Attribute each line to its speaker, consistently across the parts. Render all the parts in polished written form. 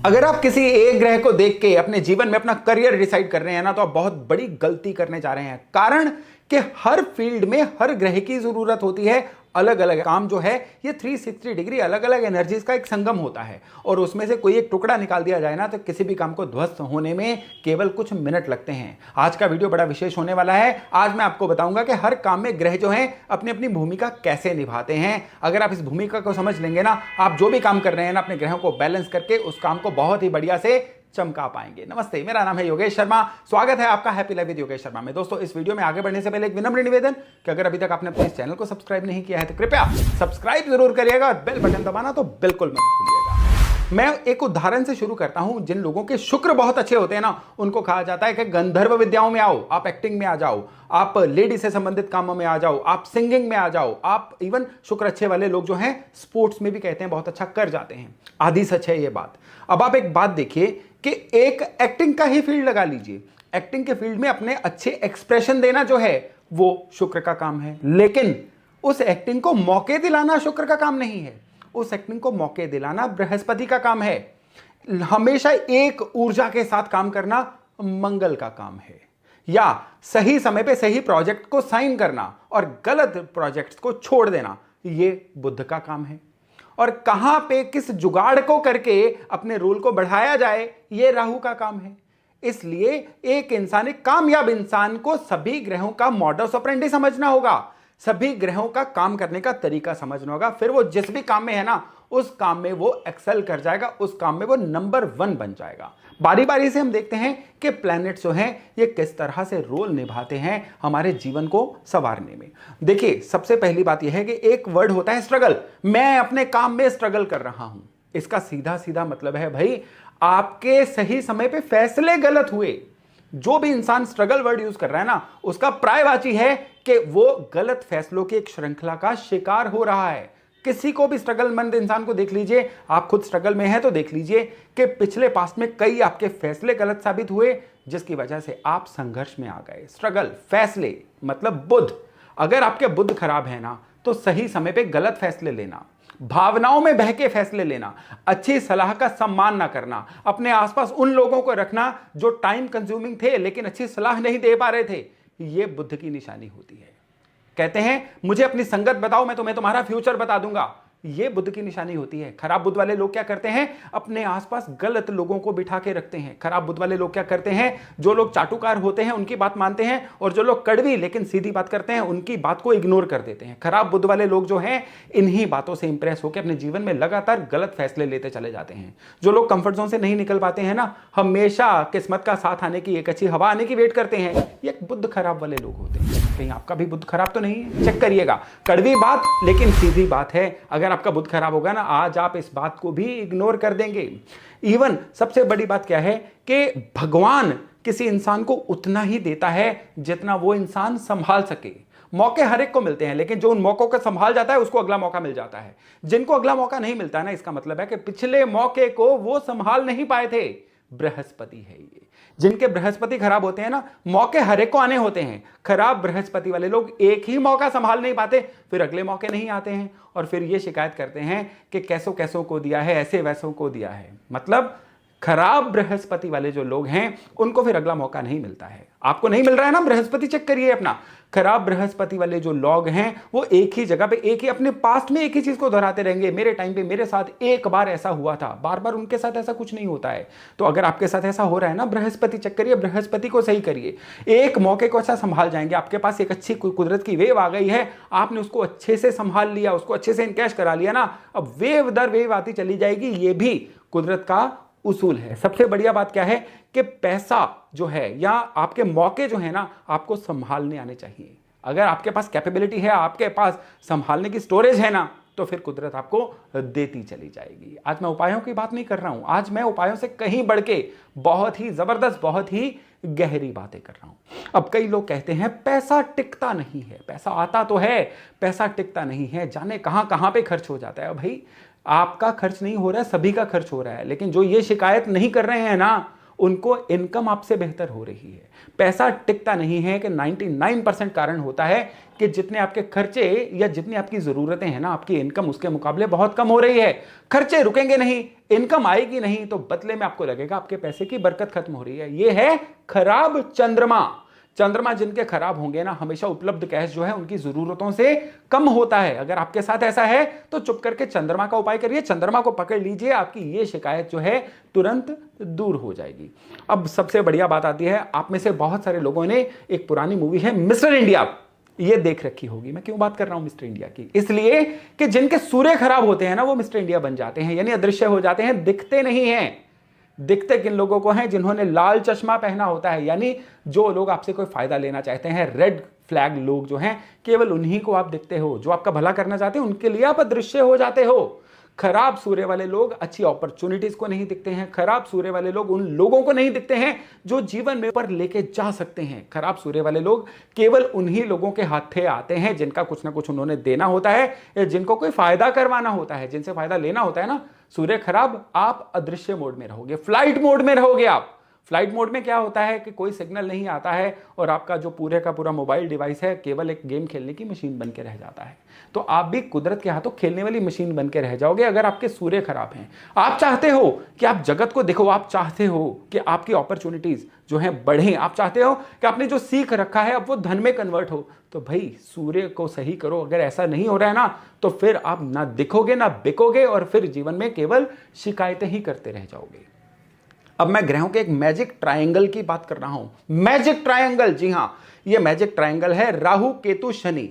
Speaker 1: अगर आप किसी एक ग्रह को देख के अपने जीवन में अपना करियर डिसाइड कर रहे हैं ना, तो आप बहुत बड़ी गलती करने जा रहे हैं। कारण कि हर फील्ड में हर ग्रह की जरूरत होती है। अलग अलग काम जो है ये 360 डिग्री अलग अलग एनर्जीज का एक संगम होता है, और उसमें से कोई एक टुकड़ा निकाल दिया जाए ना, तो किसी भी काम को ध्वस्त होने में केवल कुछ मिनट लगते हैं। आज का वीडियो बड़ा विशेष होने वाला है। आज मैं आपको बताऊंगा कि हर काम में ग्रह जो हैं अपनी अपनी भूमिका कैसे निभाते हैं। अगर आप इस भूमिका को समझ लेंगे ना, आप जो भी काम कर रहे हैं ना, अपने ग्रहों को बैलेंस करके उस काम को बहुत ही बढ़िया से चमका पाएंगे। नमस्ते, मेरा नाम है योगेश शर्मा। स्वागत है आपका happy life with Yogesh Sharma में। दोस्तों, इस वीडियो में आगे बढ़ने से पहले एक विनम्र निवेदन कि अगर अभी तक आपने अपने इस चैनल को सब्सक्राइब नहीं किया है तो कृपया सब्सक्राइब जरूर करिएगा और बेल बटन दबाना तो बिल्कुल मत भूलिएगा। मैं एक उदाहरण से शुरू करता हूं। जिन लोगों के शुक्र बहुत अच्छे होते हैं ना, उनको कहा जाता है कि गंधर्व विद्याओं में आओ, आप एक्टिंग में आ जाओ, आप लेडी से संबंधित कामों में आ जाओ, आप सिंगिंग में आ जाओ, आप इवन शुक्र अच्छे वाले लोग जो हैं स्पोर्ट्स में भी कहते हैं बहुत अच्छा कर जाते हैं। आधी सच है ये बात। अब आप एक बात देखिए कि एक एक्टिंग का ही फील्ड लगा लीजिए। एक्टिंग के फील्ड में अपने अच्छे एक्सप्रेशन देना जो है वो शुक्र का काम है, लेकिन उस एक्टिंग को मौके दिलाना शुक्र का काम नहीं है। उस एक्टिंग को मौके दिलाना बृहस्पति का काम है। हमेशा एक ऊर्जा के साथ काम करना मंगल का काम है, या सही समय पे सही प्रोजेक्ट को साइन करना और गलत प्रोजेक्ट्स को छोड़ देना ये बुध का काम है। और कहां पे किस जुगाड़ को करके अपने रोल को बढ़ाया जाए ये राहु का काम है। इसलिए एक इंसान, एक कामयाब इंसान को सभी ग्रहों का मॉडस ऑपरेंडी समझना होगा, सभी ग्रहों का काम करने का तरीका समझना होगा। फिर वो जिस भी काम में है ना, उस काम में वो एक्सेल कर जाएगा, उस काम में वो नंबर 1 बन जाएगा। बारी बारी से हम देखते हैं कि प्लैनेट्स जो हैं ये किस तरह से रोल निभाते हैं हमारे जीवन को संवारने में। देखिए, सबसे पहली बात यह है कि एक वर्ड होता है स्ट्रगल। मैं अपने काम में स्ट्रगल कर रहा हूं। इसका सीधा सीधा मतलब है भाई, आपके सही समय पे फैसले गलत हुए। जो भी इंसान स्ट्रगल वर्ड यूज कर रहा है ना, उसका प्रायवाची है कि वो गलत फैसलों की एक श्रृंखला का शिकार हो रहा है। किसी को भी स्ट्रगलमंद इंसान को देख लीजिए, आप खुद स्ट्रगल में हैं तो देख लीजिए कि पिछले पास्ट में कई आपके फैसले गलत साबित हुए, जिसकी वजह से आप संघर्ष में आ गए। स्ट्रगल, फैसले मतलब बुध। अगर आपके बुध खराब है ना, तो सही समय पे गलत फैसले लेना, भावनाओं में बह के फैसले लेना, अच्छी सलाह का सम्मान ना करना, अपने आसपास उन लोगों को रखना जो टाइम कंज्यूमिंग थे लेकिन अच्छी सलाह नहीं दे पा रहे थे, ये बुध की निशानी होती है। कहते हैं मुझे अपनी संगत बताओ, मैं तुम्हें तुम्हारा फ्यूचर बता दूंगा। ये बुध की निशानी होती है। खराब बुध वाले लोग क्या करते हैं, अपने आसपास गलत लोगों को बिठा के रखते हैं। खराब बुध वाले लोग क्या करते हैं, जो लोग चाटुकार होते हैं उनकी बात मानते हैं, और जो लोग कड़वी लेकिन सीधी बात करते हैं उनकी बात को इग्नोर कर देते हैं। खराब बुध वाले लोग जो हैं इन्हीं बातों से इंप्रेस होकर अपने जीवन में लगातार गलत फैसले लेते चले जाते हैं। जो लोग कंफर्ट जोन से नहीं निकल पाते हैं ना, हमेशा किस्मत का साथ आने की, एक अच्छी हवा आने की वेट करते हैं, ये बुध खराब वाले लोग होते हैं। कहीं आपका भी बुध खराब तो नहीं है? चेक करिएगा। कड़वी बात लेकिन सीधी बात है। अगर आपका बुध खराब होगा ना, आज आप इस बात को भी इग्नोर कर देंगे। इवन सबसे बड़ी बात क्या है कि भगवान किसी इंसान को उतना ही देता है जितना वो इंसान संभाल सके। मौके हर एक को मिलते हैं, लेकिन जो उन मौकों को संभाल जाता है उसको अगला मौका मिल जाता है। जिनको अगला मौका नहीं मिलता है ना, इसका मतलब है कि पिछले मौके को वो संभाल नहीं पाए थे। बृहस्पति है ये। जिनके बृहस्पति खराब होते हैं ना, मौके हर एक को आने होते हैं। खराब बृहस्पति वाले लोग एक ही मौका संभाल नहीं पाते, फिर अगले मौके नहीं आते हैं, और फिर ये शिकायत करते हैं कि कैसों कैसों को दिया है, ऐसे वैसों को दिया है। मतलब खराब बृहस्पति वाले जो लोग हैं उनको फिर अगला मौका नहीं मिलता है। आपको नहीं मिल रहा है ना, बृहस्पति चेक करिए अपना। खराब बृहस्पति वाले जो लोग हैं वो एक ही जगह पे, एक ही अपने पास्ट में एक ही चीज को दोहराते रहेंगे। मेरे टाइम पे मेरे साथ एक बार ऐसा हुआ था, बार बार उनके साथ ऐसा कुछ नहीं होता है। तो अगर आपके साथ ऐसा हो रहा है ना, बृहस्पति चेक करिए, बृहस्पति को सही करिए। एक मौके को अच्छा संभाल जाएंगे। आपके पास एक अच्छी कुदरत की वेव आ गई है, आपने उसको अच्छे से संभाल लिया, उसको अच्छे से इनकैश करा लिया ना, अब वेव दर वेव आती चली जाएगी। ये भी कुदरत का उसूल है। सबसे बढ़िया बात क्या है कि पैसा जो है या आपके मौके जो है ना, आपको संभालने आने चाहिए। अगर आपके पास कैपेबिलिटी है, आपके पास संभालने की स्टोरेज है ना, तो फिर कुदरत आपको देती चली जाएगी। आज मैं उपायों की बात नहीं कर रहा हूं, आज मैं उपायों से कहीं बढ़ के बहुत ही जबरदस्त, बहुत ही गहरी बातें कर रहा हूं। अब कई लोग कहते हैं पैसा टिकता नहीं है। पैसा आता तो है, पैसा टिकता नहीं है, जाने कहां कहां पे खर्च हो जाता है। भाई, आपका खर्च नहीं हो रहा है, सभी का खर्च हो रहा है। लेकिन जो ये शिकायत नहीं कर रहे हैं ना, उनको इनकम आपसे बेहतर हो रही है। पैसा टिकता नहीं है कि 99% कारण होता है कि जितने आपके खर्चे या जितनी आपकी जरूरतें हैं ना, आपकी इनकम उसके मुकाबले बहुत कम हो रही है। खर्चे रुकेंगे नहीं, इनकम आएगी नहीं, तो बदले में आपको लगेगा आपके पैसे की बरकत खत्म हो रही है। यह है खराब चंद्रमा। चंद्रमा जिनके खराब होंगे ना, हमेशा उपलब्ध कैश जो है उनकी जरूरतों से कम होता है। अगर आपके साथ ऐसा है तो चुप करके चंद्रमा का उपाय करिए, चंद्रमा को पकड़ लीजिए, आपकी ये शिकायत जो है तुरंत दूर हो जाएगी। अब सबसे बढ़िया बात आती है, आप में से बहुत सारे लोगों ने एक पुरानी मूवी है मिस्टर इंडिया, ये देख रखी होगी। मैं क्यों बात कर रहा हूं मिस्टर इंडिया की? इसलिए कि जिनके सूर्य खराब होते हैं ना, वो मिस्टर इंडिया बन जाते हैं, यानी अदृश्य हो जाते हैं, दिखते नहीं हैं। दिखते किन लोगों को हैं? जिन्होंने लाल चश्मा पहना होता है, यानी जो लोग आपसे कोई फायदा लेना चाहते हैं, रेड फ्लैग लोग जो हैं, केवल उन्हीं को आप दिखते हो। जो आपका भला करना चाहते हैं उनके लिए आप अदृश्य हो जाते हो। खराब सूर्य वाले लोग अच्छी अपॉर्चुनिटीज को नहीं दिखते हैं। खराब सूर्य वाले लोग उन लोगों को नहीं दिखते हैं जो जीवन में पर लेके जा सकते हैं। खराब सूर्य वाले लोग केवल उन्हीं लोगों के हाथे आते हैं जिनका कुछ ना कुछ उन्होंने देना होता है, या जिनको कोई फायदा करवाना होता है, जिनसे फायदा लेना होता है ना। सूर्य खराब, आप अदृश्य मोड में रहोगे, फ्लाइट मोड में रहोगे आप। फ्लाइट मोड में क्या होता है कि कोई सिग्नल नहीं आता है और आपका जो पूरे का पूरा मोबाइल डिवाइस है केवल एक गेम खेलने की मशीन बन के रह जाता है। तो आप भी कुदरत के हाथों खेलने वाली मशीन बन के रह जाओगे अगर आपके सूर्य खराब हैं। आप चाहते हो कि आप जगत को देखो, आप चाहते हो कि आपकी अपॉर्चुनिटीज जो हैं बढ़ें, आप चाहते हो कि आपने जो सीख रखा है अब वो धन में कन्वर्ट हो, तो भाई सूर्य को सही करो। अगर ऐसा नहीं हो रहा है ना, तो फिर आप ना दिखोगे ना बिकोगे और फिर जीवन में केवल शिकायतें ही करते रह जाओगे। अब मैं ग्रहों के एक मैजिक ट्रायंगल की बात कर रहा हूं। मैजिक ट्रायंगल, जी हां, ये मैजिक ट्रायंगल है राहु केतु शनि।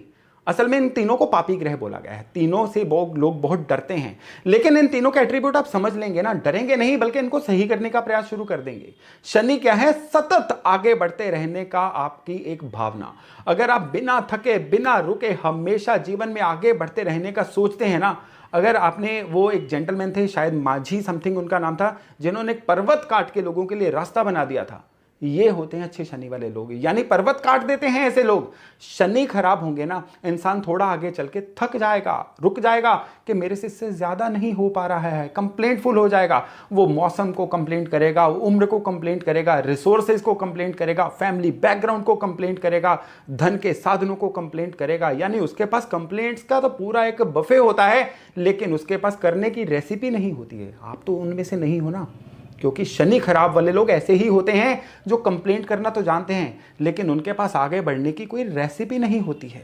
Speaker 1: असल में इन तीनों को पापी ग्रह बोला गया है। तीनों से लोग बहुत डरते हैं, लेकिन इन तीनों के एट्रीब्यूट आप समझ लेंगे ना, डरेंगे नहीं बल्कि इनको सही करने का प्रयास शुरू कर देंगे। शनि क्या है? सतत आगे बढ़ते रहने का आपकी एक भावना। अगर आप बिना थके बिना रुके हमेशा जीवन में आगे बढ़ते रहने का सोचते हैं ना, अगर आपने, वो एक जेंटलमैन थे शायद माझी समथिंग उनका नाम था, जिन्होंने एक पर्वत काट के लोगों के लिए रास्ता बना दिया था, ये होते हैं अच्छे शनि वाले लोग, यानी पर्वत काट देते हैं ऐसे लोग। शनि खराब होंगे ना, इंसान थोड़ा आगे चल के थक जाएगा, रुक जाएगा कि मेरे से इससे ज्यादा नहीं हो पा रहा है, कंप्लेंटफुल हो जाएगा। वो मौसम को कंप्लेंट करेगा, उम्र को कंप्लेंट करेगा, रिसोर्सेज को कंप्लेंट करेगा, फैमिली बैकग्राउंड को कंप्लेंट करेगा, धन के साधनों को कंप्लेंट करेगा। यानी उसके पास कंप्लेंट्स का तो पूरा एक बफे होता है, लेकिन उसके पास करने की रेसिपी नहीं होती है। आप तो उनमें से नहीं हो ना, क्योंकि शनि खराब वाले लोग ऐसे ही होते हैं जो कंप्लेंट करना तो जानते हैं, लेकिन उनके पास आगे बढ़ने की कोई रेसिपी नहीं होती है।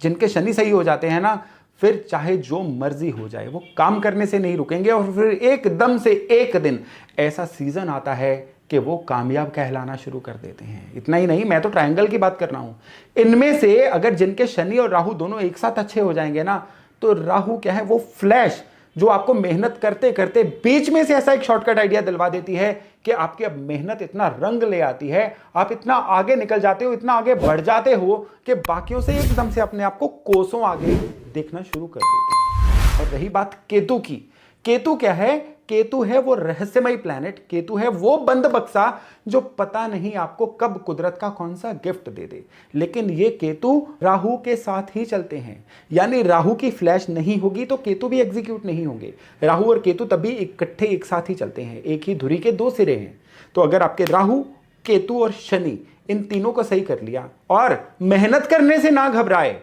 Speaker 1: जिनके शनि सही हो जाते हैं ना, फिर चाहे जो मर्जी हो जाए वो काम करने से नहीं रुकेंगे, और फिर एकदम से एक दिन ऐसा सीजन आता है कि वो कामयाब कहलाना शुरू कर देते हैं। इतना ही नहीं, मैं तो ट्रायंगल की बात कर रहा हूं। इनमें से अगर जिनके शनि और राहु दोनों एक साथ अच्छे हो जाएंगे ना, तो राहु क्या है? वो फ्लैश जो आपको मेहनत करते करते बीच में से ऐसा एक शॉर्टकट आइडिया दिलवा देती है कि आपकी अब मेहनत इतना रंग ले आती है, आप इतना आगे निकल जाते हो, इतना आगे बढ़ जाते हो कि बाकियों से एकदम से अपने आप को कोसों आगे देखना शुरू कर देते हो। और रही बात केतु की, केतु क्या है? केतु है वो रहस्यमय प्लैनेट, केतु है वो बंद बक्सा जो पता नहीं आपको कब कुदरत का कौन सा गिफ्ट दे दे। लेकिन ये केतु राहु के साथ ही चलते हैं, यानी राहु की फ्लैश नहीं होगी तो केतु भी एग्जीक्यूट नहीं होंगे। राहु और केतु तभी इकट्ठे एक साथ ही चलते हैं, एक ही धुरी के दो सिरे हैं। तो अगर आपके राहु केतु और शनि इन तीनों को सही कर लिया और मेहनत करने से ना घबराए,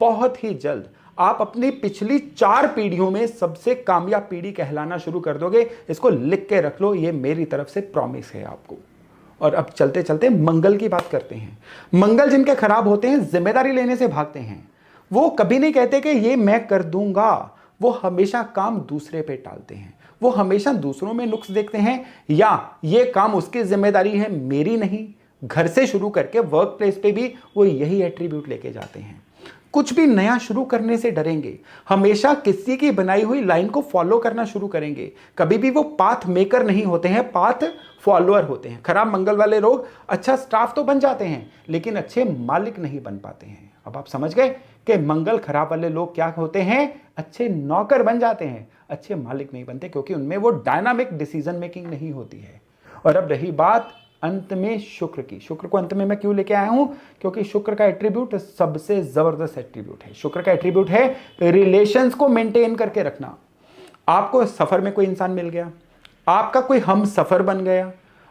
Speaker 1: बहुत ही जल्द आप अपनी पिछली 4 पीढ़ियों में सबसे कामयाब पीढ़ी कहलाना शुरू कर दोगे। इसको लिख के रख लो, ये मेरी तरफ से प्रॉमिस है आपको। और अब चलते चलते मंगल की बात करते हैं। मंगल जिनके खराब होते हैं, जिम्मेदारी लेने से भागते हैं। वो कभी नहीं कहते कि ये मैं कर दूंगा, वो हमेशा काम दूसरे पे टालते हैं। वो हमेशा दूसरों में नुक्स देखते हैं, या ये काम उसकी जिम्मेदारी है मेरी नहीं। घर से शुरू करके वर्क प्लेस पे भी वो यही एट्रीब्यूट लेके जाते हैं। कुछ भी नया शुरू करने से डरेंगे, हमेशा किसी की बनाई हुई लाइन को फॉलो करना शुरू करेंगे। कभी भी वो पाथ मेकर नहीं होते हैं, पाथ फॉलोअर होते हैं। खराब मंगल वाले लोग अच्छा स्टाफ तो बन जाते हैं, लेकिन अच्छे मालिक नहीं बन पाते हैं। अब आप समझ गए कि मंगल खराब वाले लोग क्या होते हैं? अच्छे नौकर बन जाते हैं, अच्छे मालिक नहीं बनते, क्योंकि उनमें वो डायनामिक डिसीजन मेकिंग नहीं होती है। और अब रही बात अंत में शुक्र की। शुक्र को अंत में मैं क्यों लेके आया हूं? क्योंकि शुक्र का एट्रीब्यूट सबसे जबरदस्त एट्रीब्यूट है। शुक्र का एट्रीब्यूट है रिलेशंस को मेंटेन करके रखना। आपको सफर में कोई इंसान मिल गया, आपका कोई हम सफर बन गया,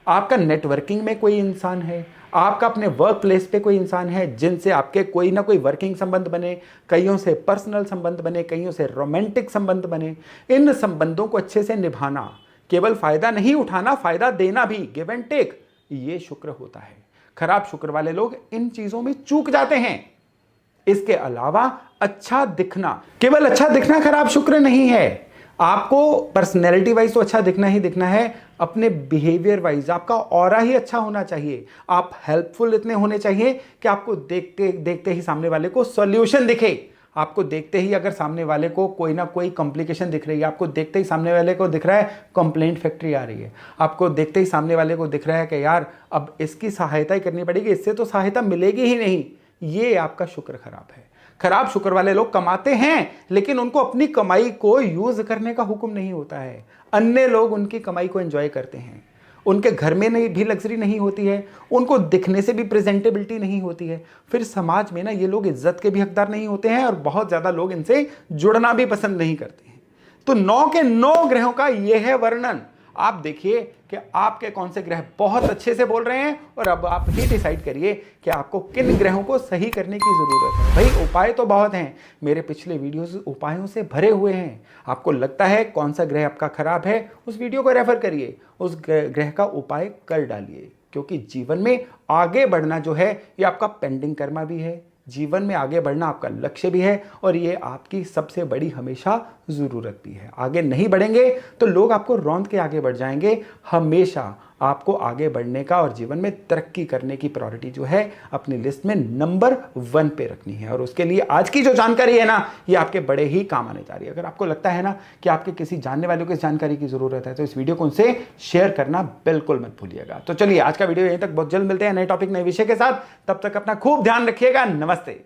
Speaker 1: आपका नेटवर्किंग में कोई इंसान है, आपका अपने वर्क प्लेस पे कोई इंसान है जिनसे आपके कोई ना कोई वर्किंग संबंध बने, कईयों से पर्सनल संबंध बने, कईयों से रोमांटिक संबंध बने। इन संबंधों को अच्छे से निभाना, केवल फायदा नहीं उठाना, फायदा देना भी, गिव एंड टेक, ये शुक्र होता है। खराब शुक्र वाले लोग इन चीजों में चूक जाते हैं। इसके अलावा अच्छा दिखना, केवल अच्छा दिखना खराब शुक्र नहीं है। आपको पर्सनैलिटी वाइज तो अच्छा दिखना ही दिखना है, अपने बिहेवियर वाइज आपका ऑरा ही अच्छा होना चाहिए। आप हेल्पफुल इतने होने चाहिए कि आपको देखते देखते ही सामने वाले को सॉल्यूशन दिखे। आपको देखते ही अगर सामने वाले को कोई ना कोई कॉम्प्लिकेशन दिख रही है, आपको देखते ही सामने वाले को दिख रहा है कंप्लेंट फैक्ट्री आ रही है, आपको देखते ही सामने वाले को दिख रहा है कि यार अब इसकी सहायता ही करनी पड़ेगी, इससे तो सहायता मिलेगी ही नहीं, ये आपका शुक्र खराब है। खराब शुक्र वाले लोग कमाते हैं लेकिन उनको अपनी कमाई को यूज करने का हुक्म नहीं होता है। अन्य लोग उनकी कमाई को एंजॉय करते हैं, उनके घर में नहीं भी लग्जरी नहीं होती है, उनको दिखने से भी प्रेजेंटेबिलिटी नहीं होती है। फिर समाज में ना ये लोग इज्जत के भी हकदार नहीं होते हैं और बहुत ज्यादा लोग इनसे जुड़ना भी पसंद नहीं करते हैं। तो 9 के 9 ग्रहों का यह है वर्णन। आप देखिए कि आपके कौन से ग्रह बहुत अच्छे से बोल रहे हैं और अब आप ही डिसाइड करिए कि आपको किन ग्रहों को सही करने की जरूरत है। भाई उपाय तो बहुत हैं, मेरे पिछले वीडियोस उपायों से भरे हुए हैं। आपको लगता है कौन सा ग्रह आपका खराब है, उस वीडियो को रेफर करिए, उस ग्रह का उपाय कर डालिए। क्योंकि जीवन में आगे बढ़ना जो है ये आपका पेंडिंग कर्मा भी है, जीवन में आगे बढ़ना आपका लक्ष्य भी है और ये आपकी सबसे बड़ी हमेशा ज़रूरत भी है। आगे नहीं बढ़ेंगे तो लोग आपको रौंद के आगे बढ़ जाएंगे। हमेशा आपको आगे बढ़ने का और जीवन में तरक्की करने की प्रायोरिटी जो है अपनी लिस्ट में नंबर 1 पे रखनी है। और उसके लिए आज की जो जानकारी है ना ये आपके बड़े ही काम आने जा रही है। अगर आपको लगता है ना कि आपके किसी जानने वालों को इस जानकारी की ज़रूरत है तो इस वीडियो को उनसे शेयर करना बिल्कुल मत भूलिएगा। तो चलिए आज का वीडियो यहीं तक, बहुत जल्द मिलते हैं नए टॉपिक नए विषय के साथ। तब तक अपना खूब ध्यान रखिएगा। नमस्ते।